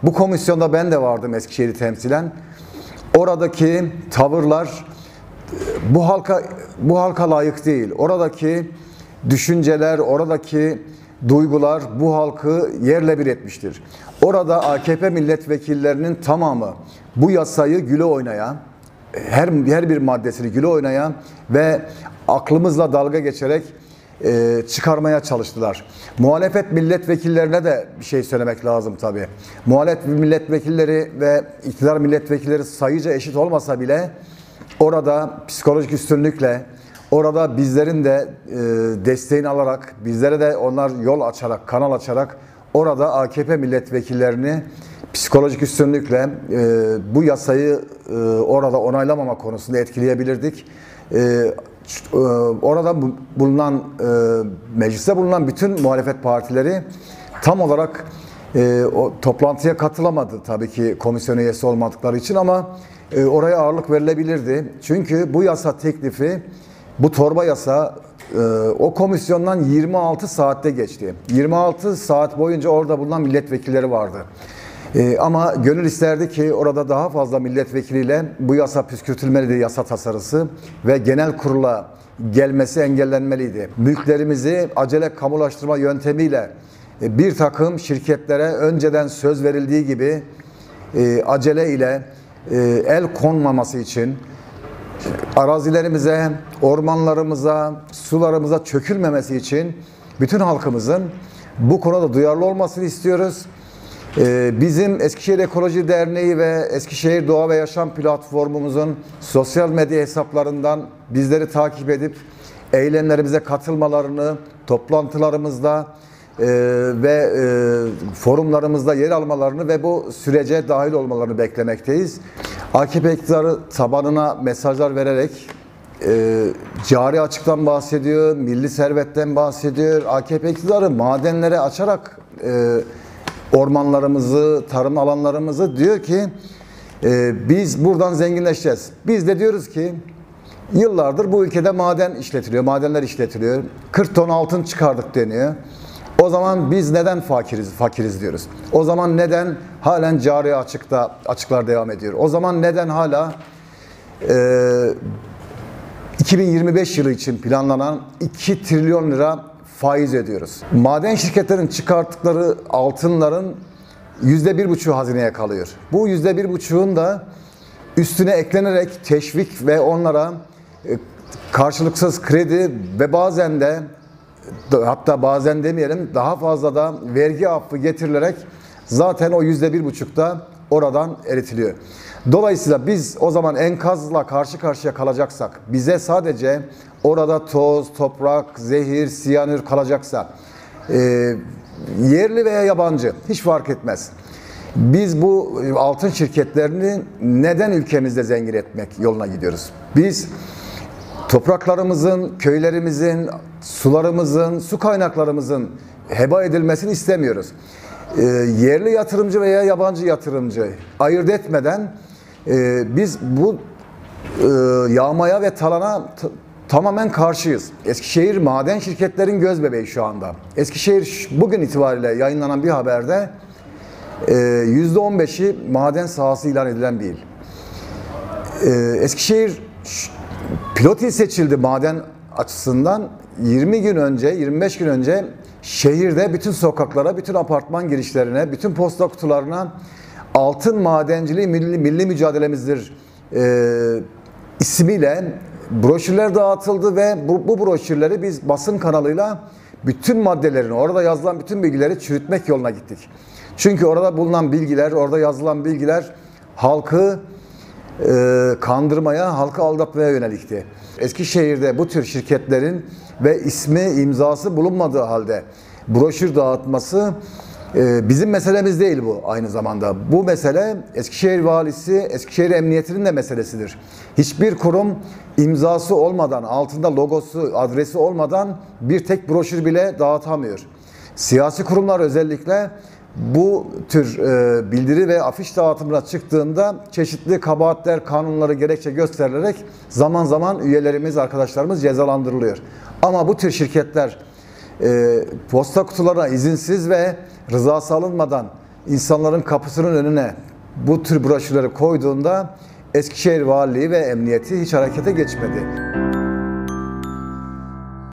Bu komisyonda ben de vardım Eskişehir'i temsilen. Oradaki tavırlar bu halka layık değil. Oradaki düşünceler, oradaki duygular bu halkı yerle bir etmiştir. Orada AKP milletvekillerinin tamamı bu yasayı güle oynaya, her bir maddesini güle oynaya ve aklımızla dalga geçerek çıkarmaya çalıştılar. Muhalefet milletvekillerine de bir şey söylemek lazım tabii. Muhalefet milletvekilleri ve iktidar milletvekilleri sayıca eşit olmasa bile orada psikolojik üstünlükle, orada bizlerin de desteğini alarak, bizlere de onlar yol açarak, kanal açarak orada AKP milletvekillerini psikolojik üstünlükle bu yasayı orada onaylamama konusunda etkileyebilirdik. Orada bulunan, mecliste bulunan bütün muhalefet partileri tam olarak o toplantıya katılamadı tabii ki komisyon üyesi olmadıkları için, ama oraya ağırlık verilebilirdi. Çünkü bu yasa teklifi, bu torba yasa o komisyondan 26 saatte geçti. 26 saat boyunca orada bulunan milletvekilleri vardı. Ama gönül isterdi ki orada daha fazla milletvekiliyle bu yasa püskürtülmeliydi, yasa tasarısı, ve genel kurula gelmesi engellenmeliydi. Mülklerimizi acele kamulaştırma yöntemiyle bir takım şirketlere önceden söz verildiği gibi acele ile el konmaması için arazilerimize, ormanlarımıza, sularımıza çökülmemesi için bütün halkımızın bu konuda duyarlı olmasını istiyoruz. Bizim Eskişehir Ekoloji Derneği ve Eskişehir Doğa ve Yaşam Platformumuzun sosyal medya hesaplarından bizleri takip edip eylemlerimize katılmalarını, toplantılarımızda ve forumlarımızda yer almalarını ve bu sürece dahil olmalarını beklemekteyiz. AKP iktidarı tabanına mesajlar vererek cari açıktan bahsediyor, milli servetten bahsediyor. AKP iktidarı madenleri açarak ormanlarımızı, tarım alanlarımızı diyor ki biz buradan zenginleşeceğiz. Biz de diyoruz ki yıllardır bu ülkede maden işletiliyor, madenler işletiliyor. 40 ton altın çıkardık deniyor. O zaman biz neden fakiriz diyoruz. O zaman neden halen cari açıklar devam ediyor? O zaman neden hala 2025 yılı için planlanan 2 trilyon lira faiz ödüyoruz? Maden şirketlerin çıkarttıkları altınların %1,5'u hazineye kalıyor. Bu %1,5'un da üstüne eklenerek teşvik ve onlara karşılıksız kredi ve bazen de, hatta bazen demeyelim, daha fazla da vergi affı getirilerek zaten o %1,5'da oradan eritiliyor. Dolayısıyla biz o zaman enkazla karşı karşıya kalacaksak, bize sadece orada toz, toprak, zehir, siyanür kalacaksa, yerli veya yabancı hiç fark etmez. Biz bu altın şirketlerini neden ülkemizde zengin etmek yoluna gidiyoruz? Biz topraklarımızın, köylerimizin, sularımızın, su kaynaklarımızın heba edilmesini istemiyoruz. Yerli yatırımcı veya yabancı yatırımcı ayırt etmeden biz bu yağmaya ve talana tamamen karşıyız. Eskişehir maden şirketlerin gözbebeği şu anda. Eskişehir bugün itibariyle yayınlanan bir haberde %15'i maden sahası ilan edilen bir il. Eskişehir pilot il seçildi maden açısından. 20 gün önce, 25 gün önce şehirde bütün sokaklara, bütün apartman girişlerine, bütün posta kutularına altın madenciliği milli mücadelemizdir ismiyle broşürler dağıtıldı ve bu broşürleri biz basın kanalıyla bütün maddelerini, orada yazılan bütün bilgileri çürütmek yoluna gittik. Çünkü orada bulunan bilgiler, orada yazılan bilgiler halkı kandırmaya, halkı aldatmaya yönelikti. Eskişehir'de bu tür şirketlerin ve ismi, imzası bulunmadığı halde broşür dağıtması bizim meselemiz değil bu aynı zamanda. Bu mesele Eskişehir Valisi, Eskişehir Emniyeti'nin de meselesidir. Hiçbir kurum imzası olmadan, altında logosu, adresi olmadan bir tek broşür bile dağıtamıyor. Siyasi kurumlar özellikle bu tür bildiri ve afiş dağıtımına çıktığında çeşitli kabahatler, kanunları gerekçe gösterilerek zaman zaman üyelerimiz, arkadaşlarımız cezalandırılıyor. Ama bu tür şirketler posta kutularına izinsiz ve rızası alınmadan insanların kapısının önüne bu tür broşürleri koyduğunda Eskişehir Valiliği ve Emniyeti hiç harekete geçmedi.